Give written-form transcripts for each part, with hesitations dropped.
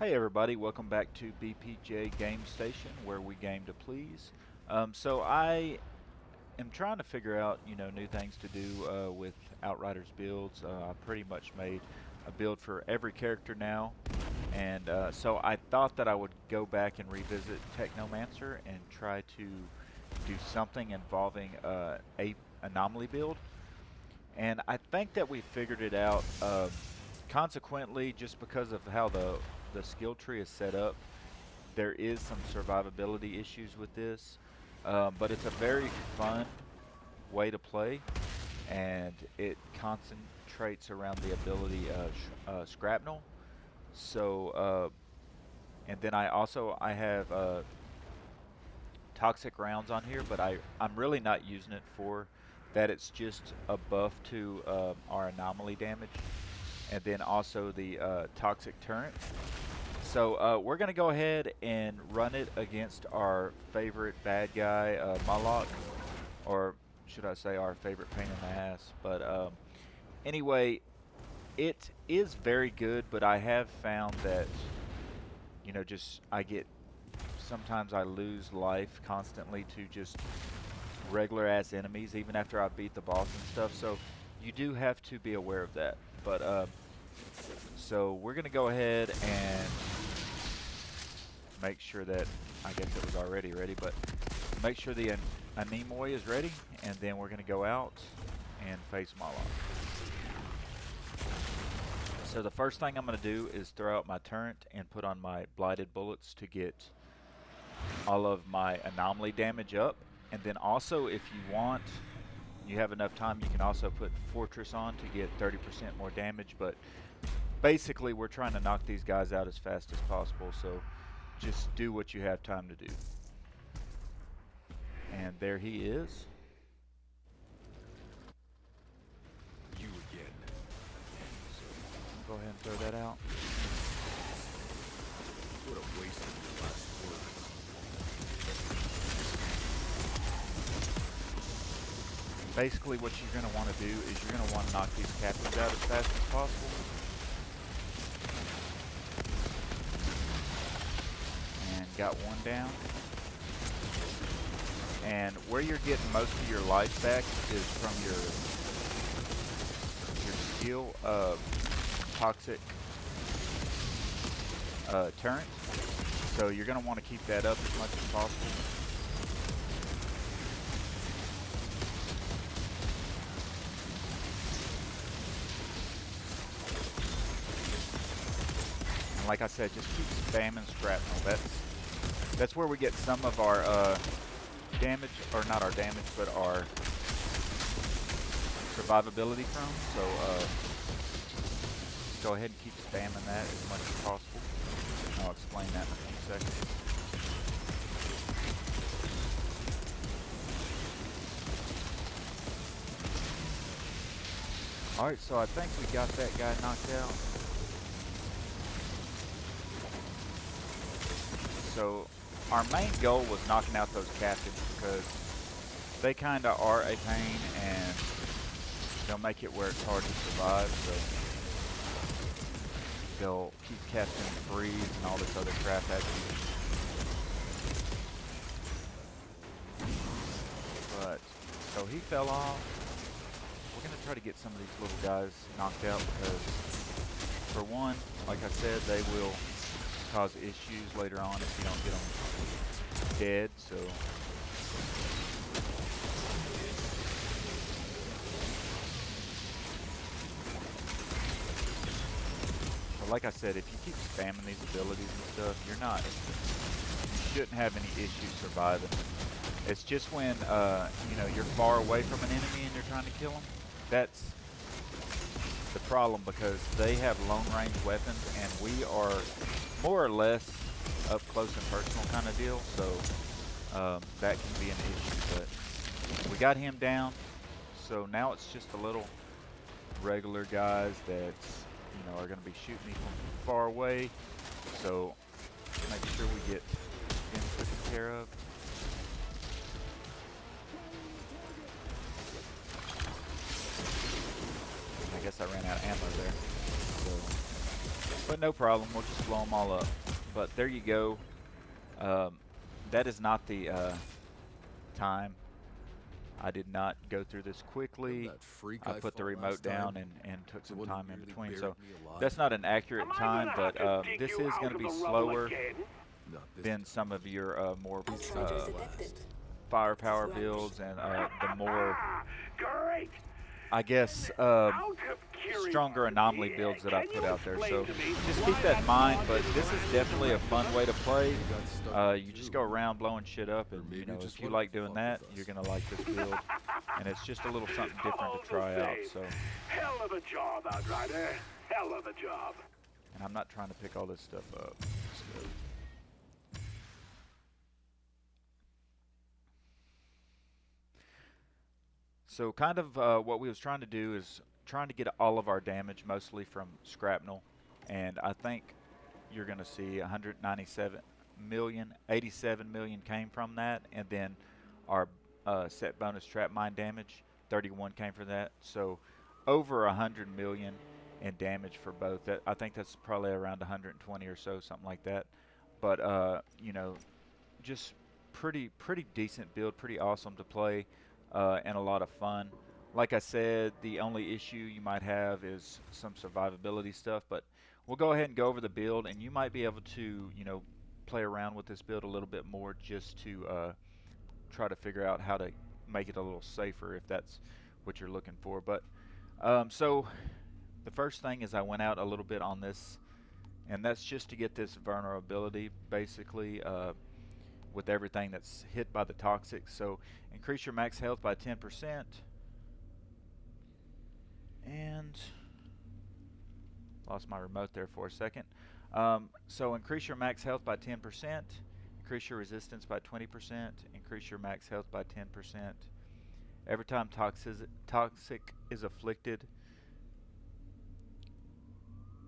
Hey everybody, welcome back to BPJ Game Station where we game to please. So I am trying to figure out, new things to do with Outriders builds. I pretty much made a build for every character now, and so I thought that I would go back and revisit Technomancer and try to do something involving a Anomaly build. And I think that we figured it out. Consequently, just because of how the skill tree is set up, there is some survivability issues with this, but it's a very fun way to play, and it concentrates around the ability of Scrapnel. So, and then I have toxic rounds on here, but I'm really not using it for that. It's just a buff to our anomaly damage, and then also the toxic turret. So we're going to go ahead and run it against our favorite bad guy, Malak, or should I say our favorite pain in the ass. But anyway, it is very good, but I have found that, just sometimes I lose life constantly to just regular ass enemies, even after I beat the boss and stuff. So you do have to be aware of that. But so we're going to go ahead and make sure that, I guess it was already ready, but make sure the Anomaly is ready, and then we're going to go out and face Malak. So the first thing I'm going to do is throw out my turret and put on my blighted bullets to get all of my anomaly damage up. And then also, if you want, you have enough time, you can also put Fortress on to get 30% more damage. But basically, we're trying to knock these guys out as fast as possible, so just do what you have time to do. And there he is. You again. Go ahead and throw that out. What a waste of your last words. Basically, what you're going to want to do is you're going to want to knock these captains out as fast as possible. And got one down. And where you're getting most of your life back is from your skill toxic turret. So you're going to want to keep that up as much as possible. And like I said, just keep spamming Scrapnel. That's where we get some of our damage, or not our damage, but our survivability from. So go ahead and keep spamming that as much as possible. I'll explain that in a few seconds. Alright, so I think we got that guy knocked out. So our main goal was knocking out those captains because they kind of are a pain and they'll make it where it's hard to survive. So they'll keep casting freeze and all this other crap at you. But so he fell off. We're gonna try to get some of these little guys knocked out because, for one, like I said, they will cause issues later on if you don't get them dead. So like I said, if you keep spamming these abilities and stuff, you shouldn't have any issues surviving. It's just when you're far away from an enemy and you're trying to kill them, that's the problem, because they have long range weapons and we are more or less up close and personal kind of deal, so that can be an issue. But we got him down, so now it's just the little regular guys that are going to be shooting me from far away. So make sure we get him taken care of. I guess I ran out of ammo there. So But no problem, we'll just blow them all up. But there you go. Um, that is not the time. I did not go through this And quickly. that freak I I put the fought remote last down time, and took the some one who time in nearly between. So buried me alive. that's not an accurate Am I time, gonna have but to dig this you is out going to of be the rubble slower again? Not this than time. some of your more Outriders detected. firepower builds and the more, Great! I guess, Out of stronger anomaly curiosity, builds that I can put you out there. explain So to me just keep why that that in mind. mod But didn't this is crash with the definitely a rest of fun us? way to play. Maybe got stuck You just too. go around blowing shit up, Or and maybe if just you wanted like to doing fuck that, with you're us. gonna like this build. And it's just a little something different to All the try out. same, So, hell of a job, Outrider. Hell of a job. and I'm not trying to pick all this stuff up. So, kind of what we was trying to do is trying to get all of our damage mostly from Scrapnel, and I think you're going to see 197 million, 87 million came from that, and then our set bonus trap mine damage, 31 came from that. So over 100 million in damage for both. That I think that's probably around 120 or so, something like that. But you know, just pretty decent build, pretty awesome to play, and a lot of fun. Like I said, the only issue you might have is some survivability stuff, but we'll go ahead and go over the build, and you might be able to, play around with this build a little bit more just to try to figure out how to make it a little safer if that's what you're looking for. But so the first thing is I went out a little bit on this, and that's just to get this vulnerability basically. With everything that's hit by the toxic. So increase your max health by 10%. And lost my remote there for a second. So increase your max health by 10%. Increase your resistance by 20%. Increase your max health by 10%. Every time toxic is afflicted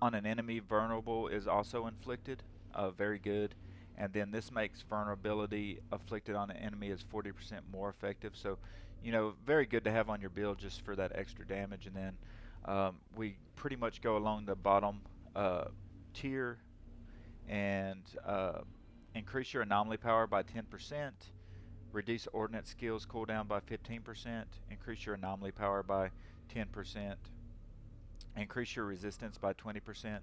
on an enemy, vulnerable is also inflicted. Very good. And then this makes vulnerability afflicted on an enemy is 40% more effective. So, very good to have on your build just for that extra damage. And then we pretty much go along the bottom tier and increase your anomaly power by 10%. Reduce ordnance skills cooldown by 15%. Increase your anomaly power by 10%. Increase your resistance by 20%.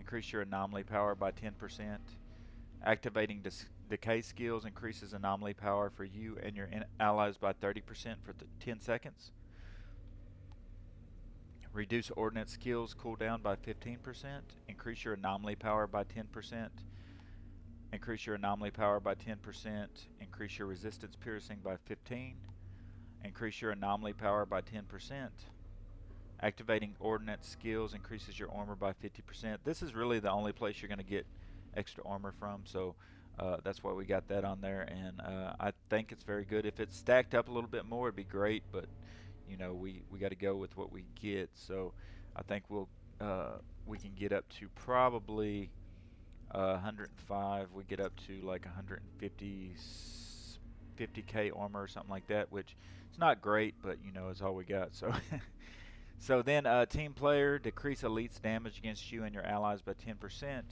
Increase your anomaly power by 10%. Activating decay skills increases anomaly power for you and your allies by 30% for 10 seconds. Reduce ordnance skills cooldown by 15%. Increase your anomaly power by 10%. Increase your anomaly power by 10%. Increase your resistance piercing by 15. Increase your anomaly power by 10%. Activating ordnance skills increases your armor by 50%. This is really the only place you're going to get extra armor from, so that's why we got that on there, and I think it's very good. If it's stacked up a little bit more, it'd be great, but we got to go with what we get. So I think we can get up to probably 105. We get up to like 150 50k armor or something like that, which it's not great, but it's all we got. So so then team player, decrease elite's damage against you and your allies by 10%,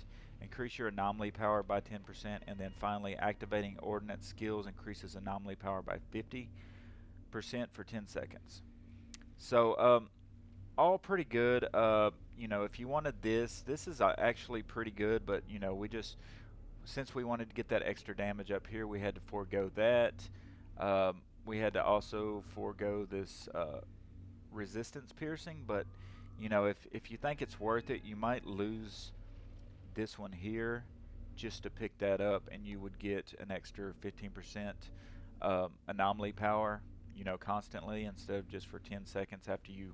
increase your anomaly power by 10%, and then finally activating ordnance skills increases anomaly power by 50% for 10 seconds. So all pretty good. If you wanted this is actually pretty good, but we just, since we wanted to get that extra damage up here, we had to forego that. We had to also forego this resistance piercing, but if you think it's worth it, you might lose this one here just to pick that up, and you would get an extra 15% anomaly power, constantly, instead of just for 10 seconds after you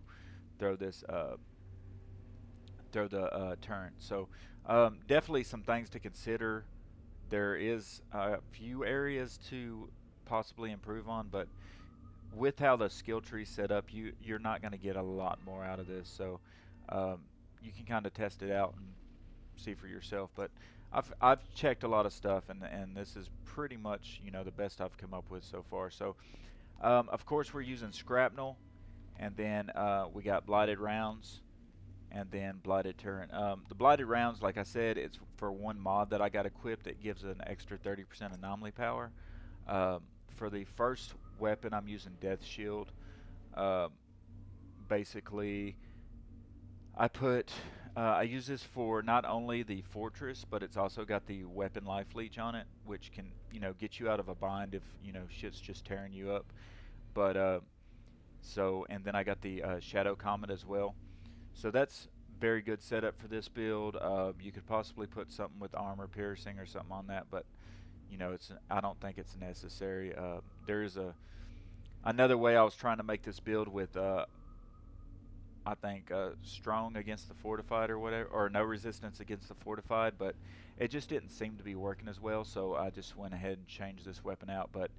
throw this throw the turn. So definitely some things to consider. There is a few areas to possibly improve on, but with how the skill tree set up, you're not going to get a lot more out of this. So you can kind of test it out and see for yourself. But I've checked a lot of stuff, and this is pretty much the best I've come up with so far. So of course we're using Scrapnel, and then we got blighted rounds, and then blighted turret. The blighted rounds, like I said, it's for one mod that I got equipped that gives an extra 30% anomaly power. For the first weapon, I'm using Death Shield. Um, Basically, I use this for not only the fortress, but it's also got the weapon life leech on it, which can, get you out of a bind if, shit's just tearing you up. But, and then I got the Shadow Comet as well. So that's very good setup for this build. You could possibly put something with armor piercing or something on that, but, I don't think it's necessary. There's another way I was trying to make this build with, I think strong against the fortified or whatever, or no resistance against the fortified, but it just didn't seem to be working as well, so I just went ahead and changed this weapon out. But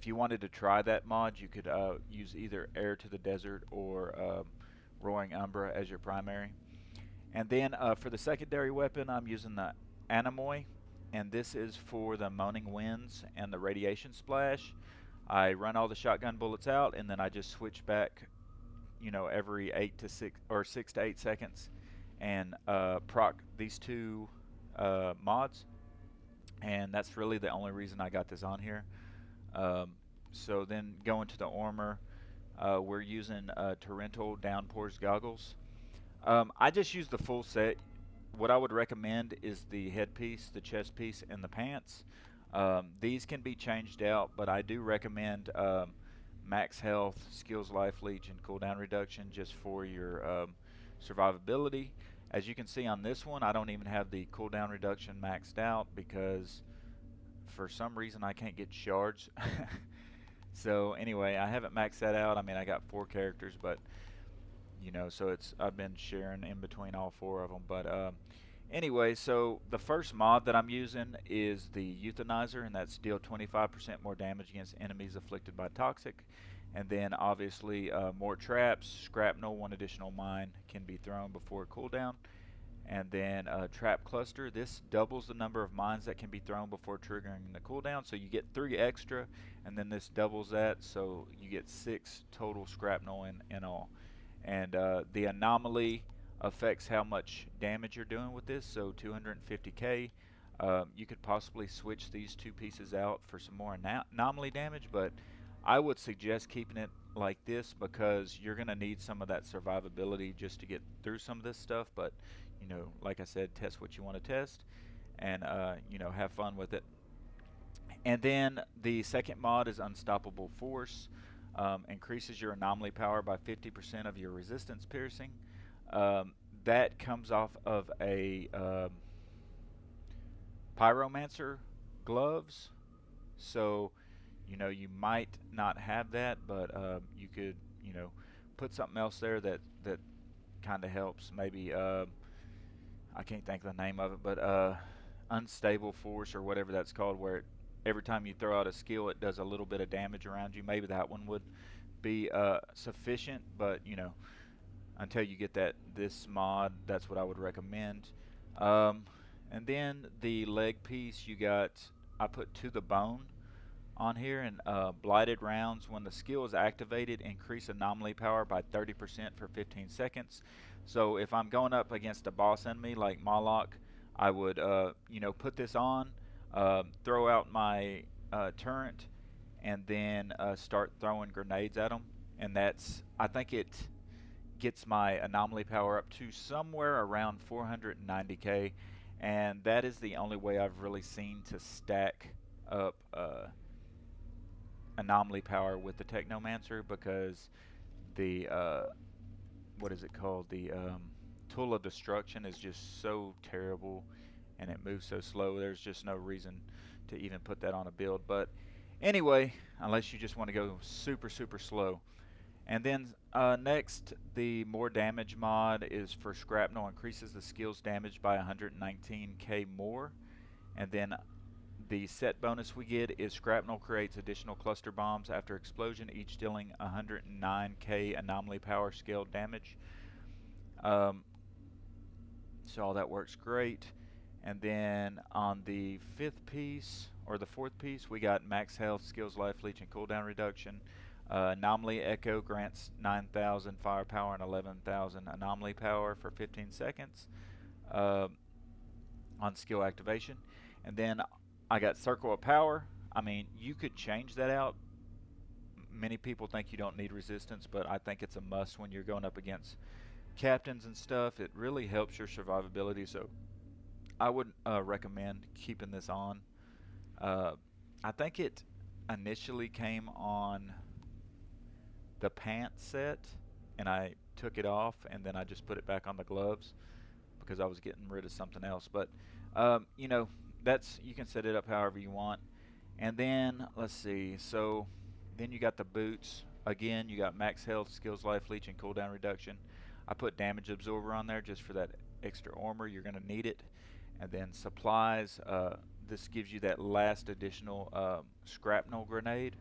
if you wanted to try that mod, you could use either Air to the Desert or Roaring Umbra as your primary. And then for the secondary weapon, I'm using the Anomaly, and this is for the Moaning Winds and the Radiation Splash. I run all the shotgun bullets out, and then I just switch back, every 6 to 8 seconds, and proc these two mods, and that's really the only reason I got this on here. So then going to the armor, we're using torrential downpours goggles. I just use the full set. What I would recommend is the headpiece, the chest piece, and the pants. These can be changed out, but I do recommend max health, skills life leech, and cooldown reduction just for your survivability. As you can see on this one, I don't even have the cooldown reduction maxed out because for some reason I can't get shards. So anyway, I haven't maxed that out. I mean, I got 4 characters, but so I've been sharing in between all 4 of them. But anyway, so the first mod that I'm using is the Euthanizer, and that's deal 25% more damage against enemies afflicted by toxic. And then obviously more traps, Scrapnel, 1 additional mine can be thrown before cooldown. And then Trap Cluster, this doubles the number of mines that can be thrown before triggering the cooldown. So you get 3 extra, and then this doubles that, so you get 6 total Scrapnel in all. And the Anomaly affects how much damage you're doing with this, so 250k. You could possibly switch these 2 pieces out for some more Anomaly damage, but I would suggest keeping it like this because you're going to need some of that survivability just to get through some of this stuff. But like I said, test what you want to test, and have fun with it. And then the second mod is Unstoppable Force. Increases your anomaly power by 50% of your resistance piercing. That comes off of a Pyromancer gloves. So, you might not have that, but you could, put something else there that kind of helps. Maybe I can't think of the name of it, but unstable force or whatever that's called, where every time you throw out a skill, it does a little bit of damage around you. Maybe that one would be sufficient, but until you get this mod, that's what I would recommend. And then the leg piece, I put To the Bone on here, and blighted rounds, when the skill is activated, increase anomaly power by 30% for 15 seconds. So if I'm going up against a boss enemy like Moloch, I would put this on, throw out my turret, and then start throwing grenades at them. And I think it gets my anomaly power up to somewhere around 490k, and that is the only way I've really seen to stack up anomaly power with the Technomancer, because the what is it called, the Tool of Destruction is just so terrible, and it moves so slow. There's just no reason to even put that on a build. But anyway, unless you just want to go super slow. And then next, the more damage mod is for Scrapnel, increases the skill's damage by 119k more. And then the set bonus we get is Scrapnel creates additional cluster bombs after explosion, each dealing 109k anomaly power scaled damage. So all that works great. And then on the 4th piece, we got max health, skills life leech, and cooldown reduction. Anomaly Echo grants 9,000 firepower and 11,000 anomaly power for 15 seconds uh, on skill activation. And then I got Circle of Power. I mean, you could change that out. Many people think you don't need resistance, but I think it's a must when you're going up against captains and stuff. It really helps your survivability, so I would recommend keeping this on. Uh, I think it initially came on the pants set, and I took it off, and then I just put it back on the gloves because I was getting rid of something else. But you know, that's you can set it up however you want. And then let's see. So then you got the boots. Again, you got max health, skills, life leech, and cooldown reduction. I put damage absorber on there just for that extra armor. You're gonna need it. And then supplies. This gives you that last additional scrapnel grenade,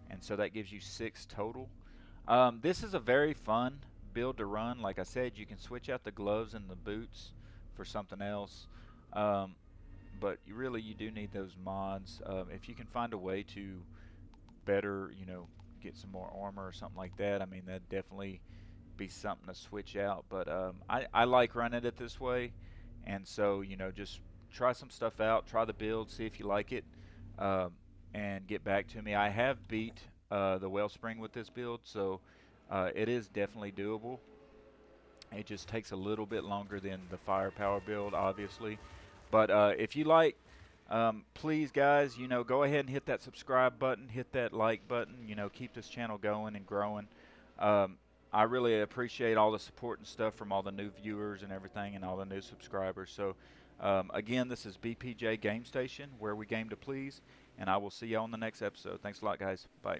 and so that gives you 6 total. This is a very fun build to run. Like I said, you can switch out the gloves and the boots for something else. Um, but you do need those mods. If you can find a way to better, get some more armor or something like that, I mean, that'd definitely be something to switch out. But I like running it this way, and so just try some stuff out, try the build, see if you like it, um, and get back to me. I have beat the Wellspring with this build, so it is definitely doable. It just takes a little bit longer than the firepower build, obviously. But if you like, please, guys, go ahead and hit that subscribe button, hit that like button. Keep this channel going and growing. Um, I really appreciate all the support and stuff from all the new viewers and everything, and all the new subscribers. So, again, this is BPJ Game Station, where we game to please, and I will see you on the next episode. Thanks a lot, guys. Bye.